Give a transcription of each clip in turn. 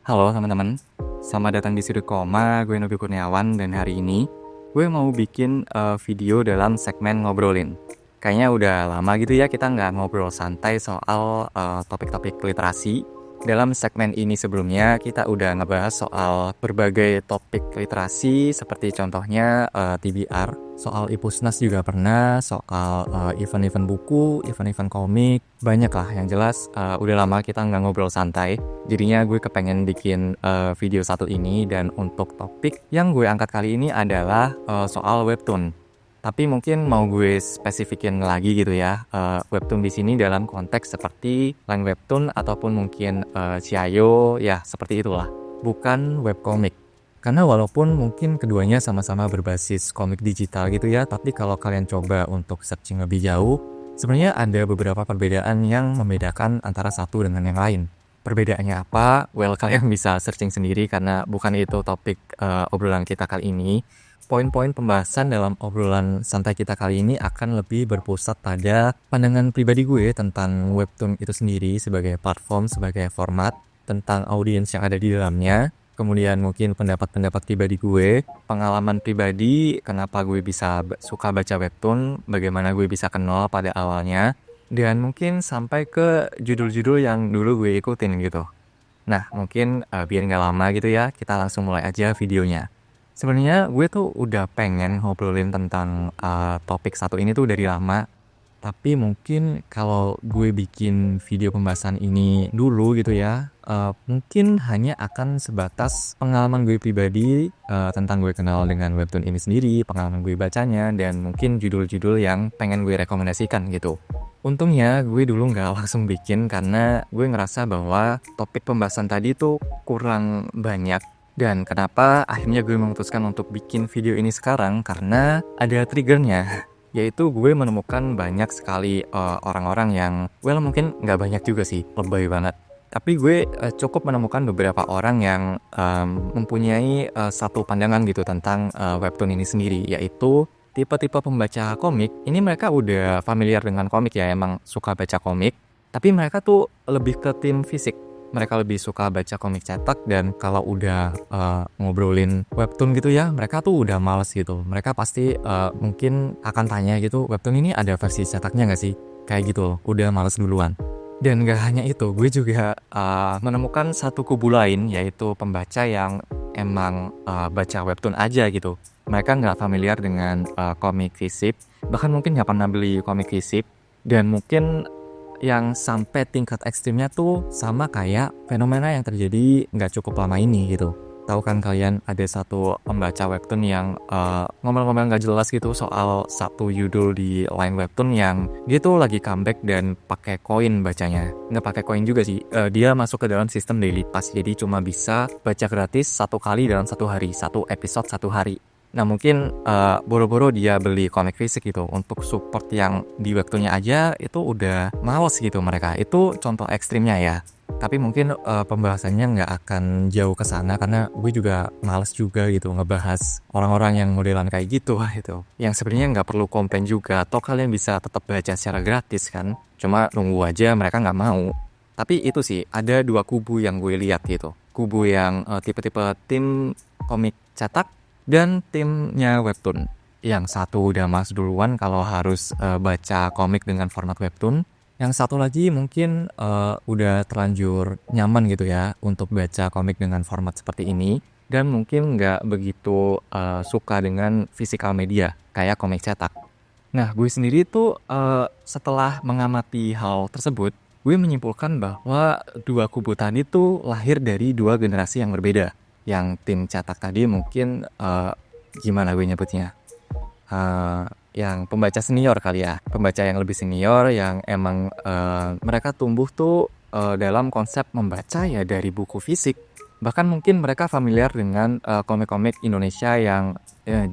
Halo teman-teman, selamat datang di Sudut Koma, gue Nobi Kurniawan dan hari ini gue mau bikin video dalam segmen ngobrolin. Kayaknya udah lama gitu ya kita nggak ngobrol santai soal topik-topik literasi. Dalam segmen ini sebelumnya kita udah ngebahas soal berbagai topik literasi seperti contohnya TBR, soal Ipusnas juga pernah, soal event-event buku, event-event komik, banyak lah yang jelas udah lama kita nggak ngobrol santai. Jadinya gue kepengen bikin video satu ini dan untuk topik yang gue angkat kali ini adalah soal webtoon. Tapi mungkin mau gue spesifikin lagi gitu ya, webtoon di sini dalam konteks seperti line webtoon ataupun mungkin Chiayo, ya seperti itulah. Bukan webcomic. Karena walaupun mungkin keduanya sama-sama berbasis komik digital gitu ya, tapi kalau kalian coba untuk searching lebih jauh, sebenarnya ada beberapa perbedaan yang membedakan antara satu dengan yang lain. Perbedaannya apa? Well, kalian bisa searching sendiri karena bukan itu topik obrolan kita kali ini. Poin-poin pembahasan dalam obrolan santai kita kali ini akan lebih berpusat pada pandangan pribadi gue tentang webtoon itu sendiri sebagai platform, sebagai format, tentang audiens yang ada di dalamnya, kemudian mungkin pendapat-pendapat pribadi gue, pengalaman pribadi, kenapa gue bisa suka baca webtoon, bagaimana gue bisa kenal pada awalnya, dan mungkin sampai ke judul-judul yang dulu gue ikutin gitu. Nah, mungkin biar nggak lama gitu ya, kita langsung mulai aja videonya. Sebenarnya gue tuh udah pengen ngobrolin tentang topik satu ini tuh dari lama. Tapi mungkin kalau gue bikin video pembahasan ini dulu gitu ya, mungkin hanya akan sebatas pengalaman gue pribadi tentang gue kenal dengan webtoon ini sendiri, pengalaman gue bacanya, dan mungkin judul-judul yang pengen gue rekomendasikan gitu. Untungnya gue dulu nggak langsung bikin karena gue ngerasa bahwa topik pembahasan tadi tuh kurang banyak. Dan kenapa akhirnya gue memutuskan untuk bikin video ini sekarang, karena ada triggernya, yaitu gue menemukan banyak sekali orang-orang yang, well mungkin nggak banyak juga sih, lebay banget. Tapi gue cukup menemukan beberapa orang yang mempunyai satu pandangan gitu tentang webtoon ini sendiri, yaitu tipe-tipe pembaca komik. Ini mereka udah familiar dengan komik ya, emang suka baca komik, tapi mereka tuh lebih ke tim fisik. Mereka lebih suka baca komik cetak, dan kalau udah ngobrolin webtoon gitu ya, mereka tuh udah males gitu. Mereka pasti mungkin akan tanya gitu, webtoon ini ada versi cetaknya nggak sih? Kayak gitu, udah males duluan. Dan gak hanya itu, gue juga menemukan satu kubu lain, yaitu pembaca yang emang baca webtoon aja gitu. Mereka nggak familiar dengan komik fisik, bahkan mungkin nggak pernah beli komik fisik, dan mungkin yang sampai tingkat ekstrimnya tuh sama kayak fenomena yang terjadi nggak cukup lama ini gitu. Tahu kan kalian ada satu pembaca webtoon yang ngomel-ngomel nggak jelas gitu soal satu judul di line webtoon yang dia tuh lagi comeback dan pakai koin bacanya. Nggak pakai koin juga sih, dia masuk ke dalam sistem daily pass, jadi cuma bisa baca gratis satu kali dalam satu hari, satu episode satu hari. Nah mungkin boro-boro dia beli komik fisik gitu untuk support yang di webtoonnya aja itu udah males gitu mereka. Itu contoh ekstrimnya ya. Tapi mungkin pembahasannya nggak akan jauh ke sana karena gue juga males juga gitu ngebahas orang-orang yang modelan kayak gitu gitu. Yang sebenarnya nggak perlu komplain juga. Toh kalian bisa tetap baca secara gratis kan. Cuma nunggu aja mereka nggak mau. Tapi itu sih ada dua kubu yang gue lihat gitu. Kubu yang tipe-tipe tim komik cetak dan timnya webtoon. Yang satu udah mas duluan kalau harus baca komik dengan format webtoon. Yang satu lagi mungkin udah terlanjur nyaman gitu ya untuk baca komik dengan format seperti ini. Dan mungkin nggak begitu suka dengan physical media kayak komik cetak. Nah gue sendiri tuh setelah mengamati hal tersebut, gue menyimpulkan bahwa dua kubu tadi tuh lahir dari dua generasi yang berbeda. Yang tim cetak tadi mungkin gimana gue nyebutnya, yang pembaca senior kali ya, pembaca yang lebih senior yang emang mereka tumbuh tuh dalam konsep membaca ya dari buku fisik. Bahkan mungkin mereka familiar dengan komik-komik Indonesia yang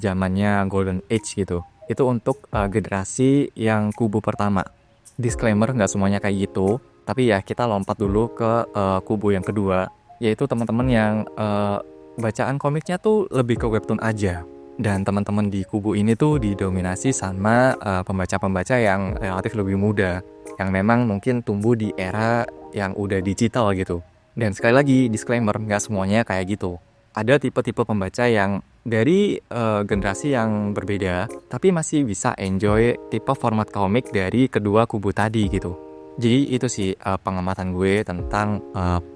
zamannya Golden Age gitu. Itu untuk generasi yang kubu pertama. Disclaimer, nggak semuanya kayak gitu, tapi ya kita lompat dulu ke kubu yang kedua, yaitu teman-teman yang bacaan komiknya tuh lebih ke webtoon aja. Dan teman-teman di kubu ini tuh didominasi sama pembaca-pembaca yang relatif lebih muda, yang memang mungkin tumbuh di era yang udah digital gitu. Dan sekali lagi, disclaimer, nggak semuanya kayak gitu. Ada tipe-tipe pembaca yang dari generasi yang berbeda, tapi masih bisa enjoy tipe format komik dari kedua kubu tadi gitu. Jadi itu sih pengamatan gue tentang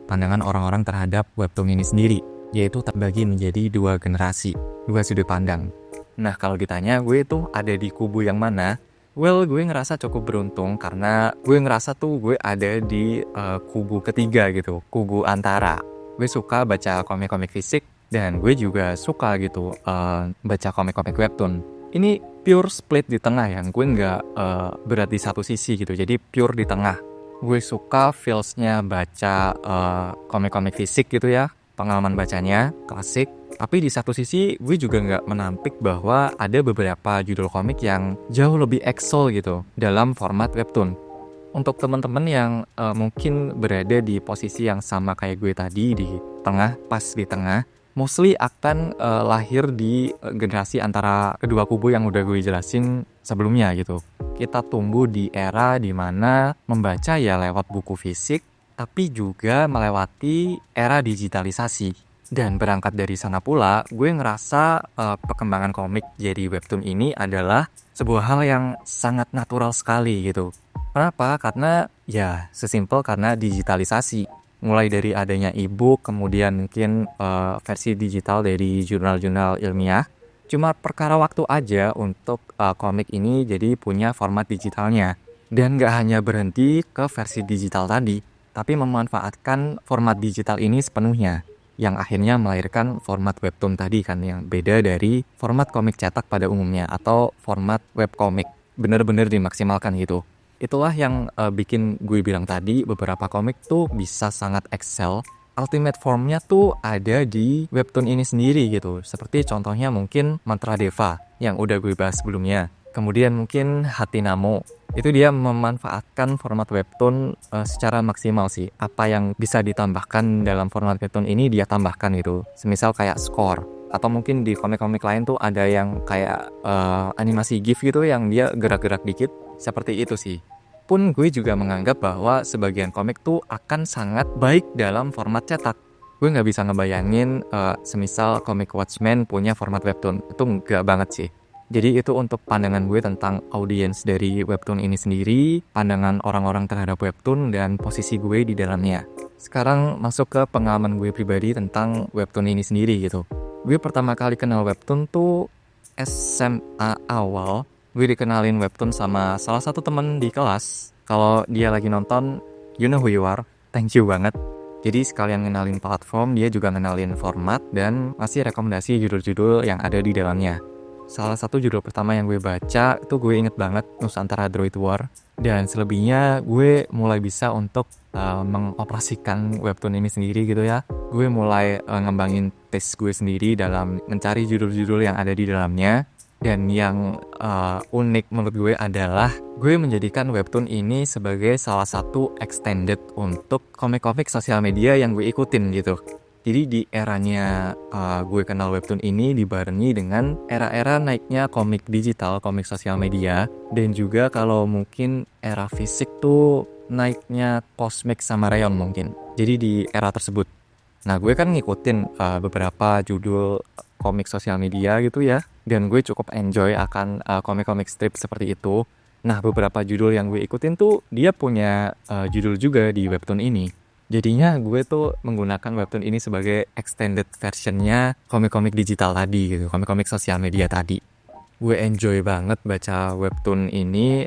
pandangan orang-orang terhadap webtoon ini sendiri, yaitu terbagi menjadi dua generasi, dua sudut pandang. Nah kalau ditanya gue tuh ada di kubu yang mana, well, gue ngerasa cukup beruntung karena gue ngerasa tuh gue ada di kubu ketiga gitu, kubu antara. Gue suka baca komik-komik fisik dan gue juga suka gitu baca komik-komik webtoon. Ini pure split di tengah ya, gue nggak berat di satu sisi gitu, jadi pure di tengah. Gue suka feels-nya baca komik-komik fisik gitu ya, pengalaman bacanya, klasik. Tapi di satu sisi gue juga nggak menampik bahwa ada beberapa judul komik yang jauh lebih excel gitu dalam format webtoon. Untuk teman-teman yang mungkin berada di posisi yang sama kayak gue tadi, di tengah, pas di tengah, mostly akan lahir di generasi antara kedua kubu yang udah gue jelasin sebelumnya gitu. Kita tumbuh di era dimana membaca ya lewat buku fisik, tapi juga melewati era digitalisasi. Dan berangkat dari sana pula, gue ngerasa perkembangan komik jadi webtoon ini adalah sebuah hal yang sangat natural sekali gitu. Kenapa? Karena ya sesimpel karena digitalisasi. Mulai dari adanya e-book, kemudian mungkin versi digital dari jurnal-jurnal ilmiah. Cuma perkara waktu aja untuk komik ini jadi punya format digitalnya. Dan gak hanya berhenti ke versi digital tadi, tapi memanfaatkan format digital ini sepenuhnya, yang akhirnya melahirkan format webtoon tadi kan, yang beda dari format komik cetak pada umumnya atau format webkomik. Bener-bener dimaksimalkan gitu. Itulah yang bikin gue bilang tadi beberapa komik tuh bisa sangat excel. Ultimate formnya tuh ada di webtoon ini sendiri gitu. Seperti contohnya mungkin Mantra Deva yang udah gue bahas sebelumnya. Kemudian mungkin Hati Namo. Itu dia memanfaatkan format webtoon secara maksimal sih. Apa yang bisa ditambahkan dalam format webtoon ini dia tambahkan gitu. Semisal kayak score. Atau mungkin di komik-komik lain tuh ada yang kayak animasi GIF gitu yang dia gerak-gerak dikit. Seperti itu sih. Pun gue juga menganggap bahwa sebagian komik tuh akan sangat baik dalam format cetak. Gue gak bisa ngebayangin semisal komik Watchmen punya format webtoon. Itu enggak banget sih. Jadi itu untuk pandangan gue tentang audiens dari webtoon ini sendiri, pandangan orang-orang terhadap webtoon, dan posisi gue di dalamnya. Sekarang masuk ke pengalaman gue pribadi tentang webtoon ini sendiri gitu. Gue pertama kali kenal webtoon tuh SMA awal. Gue dikenalin webtoon sama salah satu temen di kelas. Kalau dia lagi nonton, you know who you are, thank you banget. Jadi sekalian ngenalin platform, dia juga ngenalin format dan ngasih rekomendasi judul-judul yang ada di dalamnya. Salah satu judul pertama yang gue baca itu gue inget banget, Nusantara Droid War. Dan selebihnya gue mulai bisa untuk mengoperasikan webtoon ini sendiri gitu ya. Gue mulai ngembangin taste gue sendiri dalam mencari judul-judul yang ada di dalamnya. Dan yang unik menurut gue adalah gue menjadikan webtoon ini sebagai salah satu extended untuk komik-komik sosial media yang gue ikutin gitu. Jadi di eranya gue kenal webtoon ini dibarengi dengan era-era naiknya komik digital, komik sosial media. Dan juga kalau mungkin era fisik tuh naiknya Cosmic sama Rayon mungkin. Jadi di era tersebut. Nah gue kan ngikutin beberapa judul komik sosial media gitu ya. Dan gue cukup enjoy akan komik-komik strip seperti itu. Nah beberapa judul yang gue ikutin tuh dia punya judul juga di webtoon ini. Jadinya gue tuh menggunakan webtoon ini sebagai extended versionnya komik-komik digital tadi gitu, komik-komik sosial media tadi. Gue enjoy banget baca webtoon ini,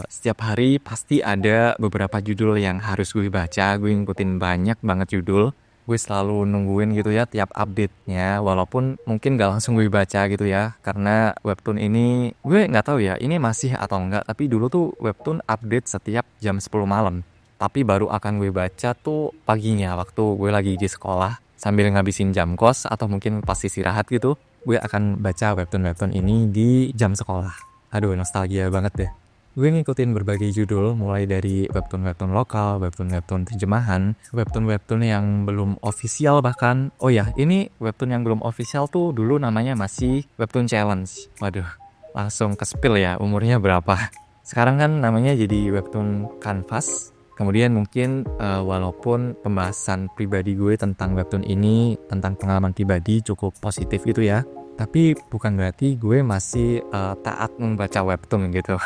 setiap hari pasti ada beberapa judul yang harus gue baca, gue ngikutin banyak banget judul. Gue selalu nungguin gitu ya tiap update-nya, walaupun mungkin gak langsung gue baca gitu ya. Karena webtoon ini, gue gak tahu ya ini masih atau enggak, tapi dulu tuh webtoon update setiap jam 10 malam. Tapi baru akan gue baca tuh paginya waktu gue lagi di sekolah sambil ngabisin jam kos atau mungkin pas istirahat gitu. Gue akan baca webtoon-webtoon ini di jam sekolah. Aduh nostalgia banget deh. Gue ngikutin berbagai judul mulai dari webtoon-webtoon lokal, webtoon-webtoon terjemahan, webtoon-webtoon yang belum official bahkan. Oh ya, ini webtoon yang belum official tuh dulu namanya masih webtoon challenge. Waduh, langsung ke spill ya umurnya berapa. Sekarang kan namanya jadi webtoon canvas. Kemudian mungkin walaupun pembahasan pribadi gue tentang webtoon ini, tentang pengalaman pribadi cukup positif gitu ya, tapi bukan berarti gue masih taat membaca webtoon gitu.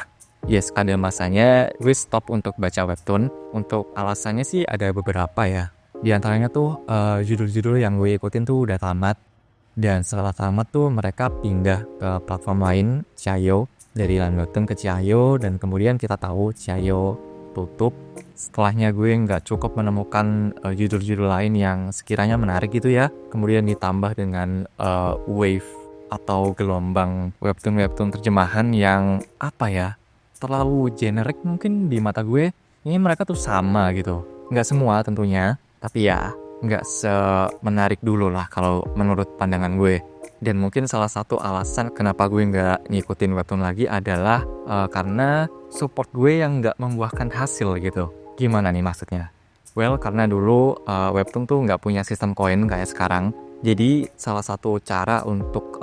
Yes, ada masanya gue stop untuk baca webtoon. Untuk alasannya sih ada beberapa ya. Di antaranya tuh judul-judul yang gue ikutin tuh udah tamat. Dan setelah tamat tuh mereka pindah ke platform lain, Chiayo. Dari Line Webtoon ke Chiayo, dan kemudian kita tahu Chiayo tutup. Setelahnya gue nggak cukup menemukan judul-judul lain yang sekiranya menarik gitu ya. Kemudian ditambah dengan wave atau gelombang webtoon terjemahan yang apa ya, terlalu generik mungkin di mata gue. Ini mereka tuh sama gitu, nggak semua tentunya, tapi ya nggak semenarik dulu lah kalau menurut pandangan gue. Dan mungkin salah satu alasan kenapa gue nggak ngikutin webtoon lagi adalah karena support gue yang nggak membuahkan hasil gitu. Gimana nih maksudnya? Well, karena dulu webtoon tuh nggak punya sistem koin kayak sekarang. Jadi salah satu cara untuk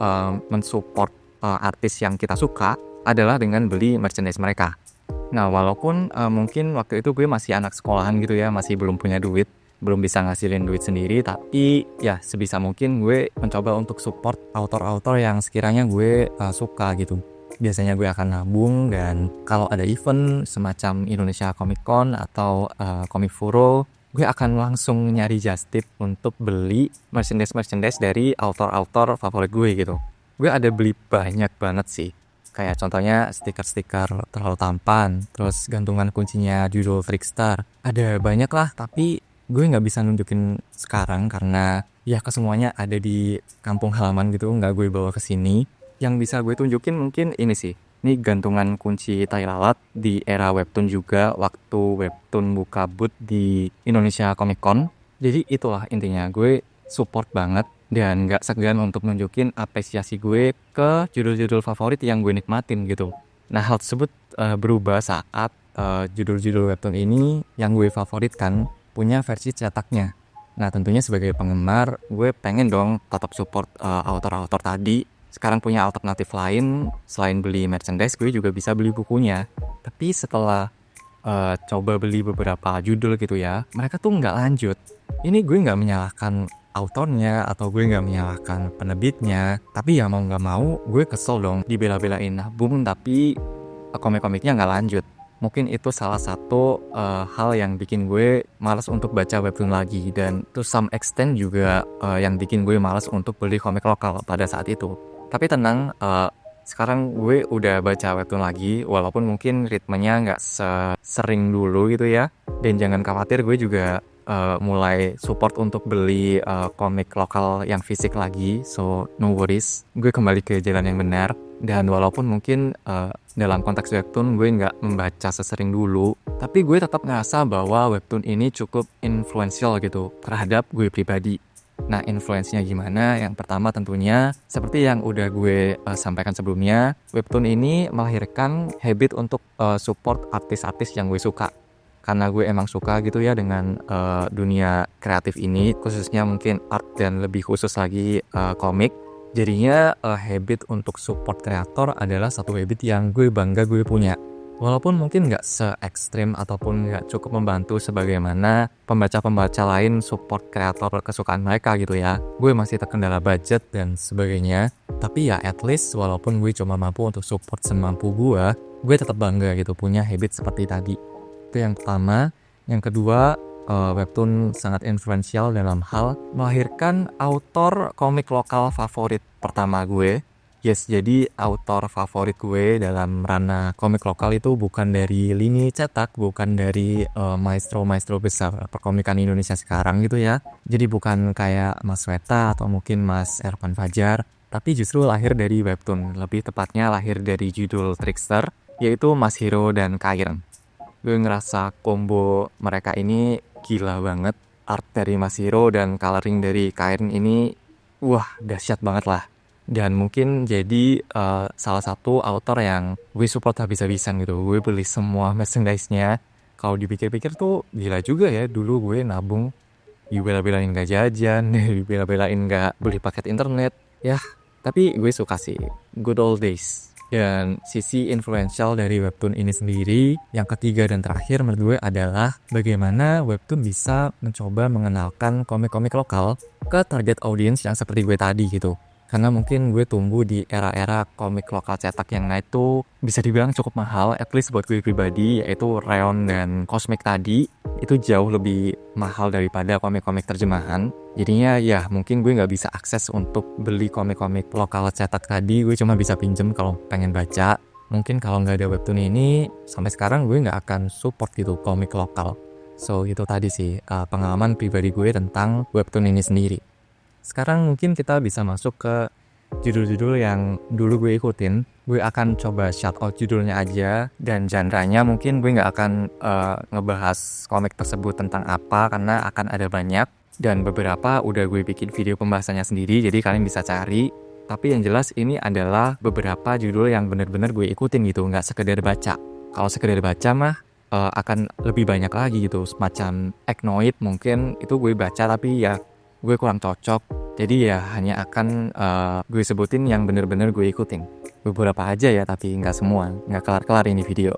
mensupport artis yang kita suka adalah dengan beli merchandise mereka. Nah, walaupun mungkin waktu itu gue masih anak sekolahan gitu ya, masih belum punya duit, belum bisa ngasilin duit sendiri, tapi ya sebisa mungkin gue mencoba untuk support author-author yang sekiranya gue suka gitu. Biasanya gue akan nabung, dan kalau ada event semacam Indonesia Comic Con atau Comic Furo, gue akan langsung nyari just tip untuk beli merchandise dari author-author favorit gue gitu. Gue ada beli banyak banget sih. Kayak contohnya stiker-stiker terlalu tampan, terus gantungan kuncinya judul Trickstar. Ada banyak lah, tapi gue nggak bisa nunjukin sekarang karena ya kesemuanya ada di kampung halaman gitu, nggak gue bawa ke sini. Yang bisa gue tunjukin mungkin ini sih. Ini gantungan kunci tai lalat di era webtoon juga, waktu webtoon buka booth di Indonesia Comic Con. Jadi itulah intinya, gue support banget dan gak segan untuk nunjukin apresiasi gue ke judul-judul favorit yang gue nikmatin gitu. Nah, hal tersebut berubah saat judul-judul webtoon ini yang gue favoritkan punya versi cetaknya. Nah, tentunya sebagai penggemar, gue pengen dong tetap support author-author tadi. Sekarang punya alternatif lain, selain beli merchandise, gue juga bisa beli bukunya. Tapi setelah coba beli beberapa judul gitu ya, mereka tuh nggak lanjut. Ini gue nggak menyalahkan autornya atau gue nggak menyalahkan penerbitnya, tapi ya mau nggak mau gue kesel dong dibela-belain nabung tapi komik-komiknya nggak lanjut. Mungkin itu salah satu hal yang bikin gue malas untuk baca webtoon lagi, dan to some extent juga yang bikin gue malas untuk beli komik lokal pada saat itu. Tapi tenang, sekarang gue udah baca webtoon lagi, walaupun mungkin ritmenya nggak sering dulu gitu ya. Dan jangan khawatir, gue juga mulai support untuk beli komik lokal yang fisik lagi, so no worries, gue kembali ke jalan yang benar. Dan walaupun mungkin dalam konteks webtoon gue nggak membaca sesering dulu, tapi gue tetap ngerasa bahwa webtoon ini cukup influential gitu terhadap gue pribadi. Nah, influence-nya gimana? Yang pertama tentunya seperti yang udah gue sampaikan sebelumnya, webtoon ini melahirkan habit untuk support artis-artis yang gue suka. Karena gue emang suka gitu ya dengan dunia kreatif ini, khususnya mungkin art dan lebih khusus lagi komik. Jadinya habit untuk support kreator adalah satu habit yang gue bangga gue punya. Walaupun mungkin nggak se-ekstrim ataupun nggak cukup membantu sebagaimana pembaca-pembaca lain support kreator kesukaan mereka gitu ya. Gue masih terkendala budget dan sebagainya. Tapi ya at least walaupun gue cuma mampu untuk support semampu gue tetap bangga gitu punya habit seperti tadi. Itu yang pertama. Yang kedua, webtoon sangat influential dalam hal melahirkan autor komik lokal favorit pertama gue. Yes, jadi autor favorit gue dalam ranah komik lokal itu bukan dari lini cetak, bukan dari maestro-maestro besar perkomikan Indonesia sekarang gitu ya. Jadi bukan kayak Mas Weta atau mungkin Mas Ervan Fajar, tapi justru lahir dari webtoon. Lebih tepatnya lahir dari judul Trickster, yaitu Mas Hiro dan Kairn. Gue ngerasa combo mereka ini gila banget. Art dari Mas Hiro dan coloring dari Kairn ini, wah dahsyat banget lah. Dan mungkin jadi salah satu author yang gue support habis-habisan gitu. Gue beli semua merchandise-nya. Kalau dipikir-pikir tuh gila juga ya. Dulu gue nabung, dibela-belain gak jajan, dibela-belain gak beli paket internet. Ya, tapi gue suka sih. Good old days. Dan sisi influential dari webtoon ini sendiri, yang ketiga dan terakhir menurut gue adalah bagaimana webtoon bisa mencoba mengenalkan komik-komik lokal ke target audience yang seperti gue tadi gitu. Karena mungkin gue tumbuh di era-era komik lokal cetak yang itu bisa dibilang cukup mahal, at least buat gue pribadi, yaitu Rayon dan Cosmic tadi. Itu jauh lebih mahal daripada komik-komik terjemahan. Jadinya ya mungkin gue nggak bisa akses untuk beli komik-komik lokal cetak tadi, gue cuma bisa pinjem kalau pengen baca. Mungkin kalau nggak ada webtoon ini, sampai sekarang gue nggak akan support gitu komik lokal. So itu tadi sih pengalaman pribadi gue tentang webtoon ini sendiri. Sekarang mungkin kita bisa masuk ke judul-judul yang dulu gue ikutin. Gue akan coba shout out judulnya aja, dan genre-nya mungkin gue nggak akan ngebahas komik tersebut tentang apa, karena akan ada banyak. Dan beberapa udah gue bikin video pembahasannya sendiri, jadi kalian bisa cari. Tapi yang jelas ini adalah beberapa judul yang bener-bener gue ikutin gitu, nggak sekedar baca. Kalau sekedar baca mah akan lebih banyak lagi gitu, semacam Eknoid mungkin itu gue baca tapi ya gue kurang cocok. Jadi ya hanya akan gue sebutin yang bener-bener gue ikutin. Beberapa aja ya, tapi nggak semua, nggak kelar-kelar ini video.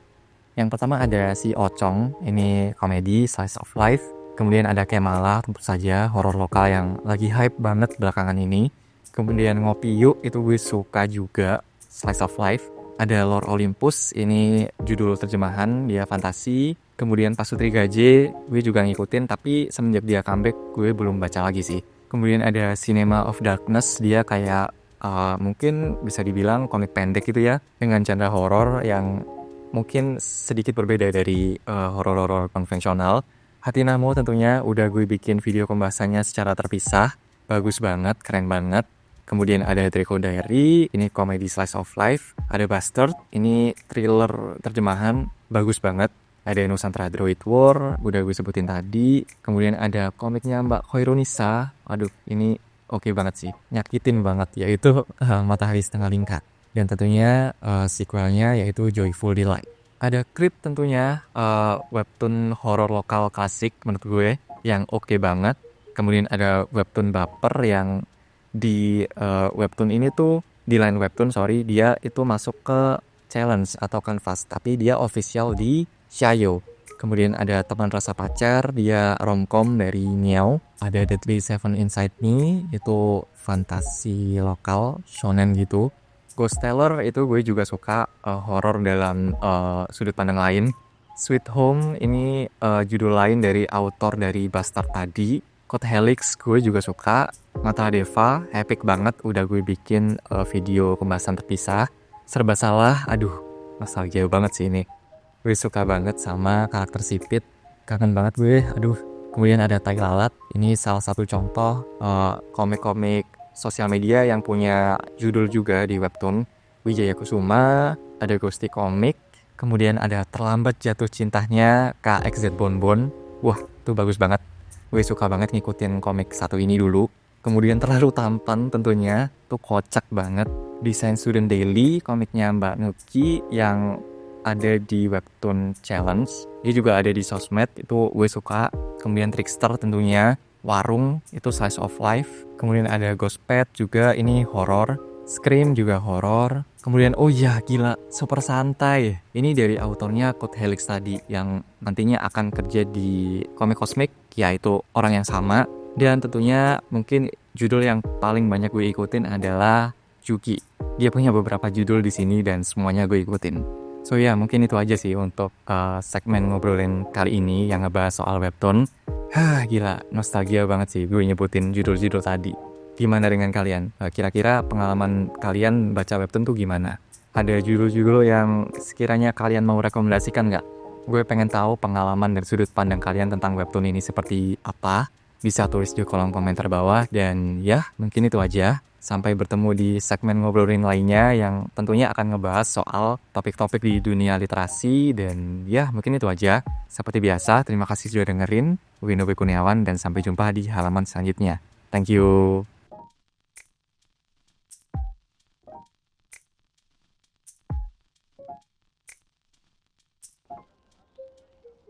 Yang pertama ada si Ocong, ini komedi slice of life. Kemudian ada Kemala, tentu saja horor lokal yang lagi hype banget belakangan ini. Kemudian Ngopi Yuk, itu gue suka juga, slice of life. Ada Lord Olympus, ini judul terjemahan, dia fantasi. Kemudian Pasutri Gaje, gue juga ngikutin, tapi semenjak dia comeback, gue belum baca lagi sih. Kemudian ada Cinema of Darkness, dia kayak mungkin bisa dibilang komik pendek gitu ya, dengan genre horor yang mungkin sedikit berbeda dari horor-horor konvensional. Hati Namo tentunya udah gue bikin video pembahasannya secara terpisah, bagus banget, keren banget. Kemudian ada Draco Diary, ini komedi slice of life. Ada Bastard, ini thriller terjemahan, bagus banget. Ada Nusantara Droid War, udah gue sebutin tadi. Kemudian ada komiknya Mbak Khoirunisa, aduh ini oke banget sih, nyakitin banget, yaitu Matahari Setengah Lingkar. Dan tentunya sequelnya yaitu Joyful Delight. Ada Creep tentunya, webtoon horor lokal klasik menurut gue, yang oke banget. Kemudian ada webtoon Baper yang di webtoon ini tuh, di line webtoon dia itu masuk ke challenge atau kanvas, tapi dia official di Shayo. Kemudian ada Teman Rasa Pacar, dia romcom dari Miao. Ada Deadly Seven Inside Me, itu fantasi lokal, shonen gitu. Ghost Teller itu gue juga suka, horor dalam sudut pandang lain. Sweet Home ini judul lain dari autor dari Bastard tadi. Code Helix gue juga suka. Mata Deva, epic banget, udah gue bikin video pembahasan terpisah. Serba Salah, aduh nostalgia banget sih ini. Gue suka banget sama karakter Sipit, kangen banget gue, aduh. Kemudian ada Tai Lalat, ini salah satu contoh komik-komik sosial media yang punya judul juga di webtoon. Wijaya Kusuma, ada Ghosty Comic, kemudian ada Terlambat Jatuh Cintanya KXZ Bonbon. Wah, itu bagus banget. Gue suka banget ngikutin komik satu ini dulu. Kemudian Terlalu Tampan tentunya, tuh kocak banget. Desain Student Daily, komiknya Mbak Nuki yang ada di webtoon challenge. Dia juga ada di sosmed, itu gue suka. Kemudian Trickster tentunya, Warung itu slice of life. Kemudian ada Ghost Pet juga, ini horor. Scream juga horor. Kemudian oh ya gila, Super Santai, ini dari autornya Code Helix tadi, yang nantinya akan kerja di Komik Cosmic, yaitu orang yang sama. Dan tentunya mungkin judul yang paling banyak gue ikutin adalah Juki. Dia punya beberapa judul di sini dan semuanya gue ikutin. So ya, mungkin itu aja sih untuk segmen ngobrolin kali ini yang ngebahas soal webtoon. Gila, nostalgia banget sih gue nyebutin judul-judul tadi. Gimana dengan kalian? Kira-kira pengalaman kalian baca webtoon tuh gimana? Ada judul-judul yang sekiranya kalian mau rekomendasikan nggak? Gue pengen tahu pengalaman dan sudut pandang kalian tentang webtoon ini seperti apa. Bisa tulis di kolom komentar bawah. Dan ya, mungkin itu aja. Sampai bertemu di segmen ngobrolin lainnya yang tentunya akan ngebahas soal topik-topik di dunia literasi. Dan ya, mungkin itu aja. Seperti biasa, terima kasih sudah dengerin. Gue Novi Kurniawan dan sampai jumpa di halaman selanjutnya. Thank you.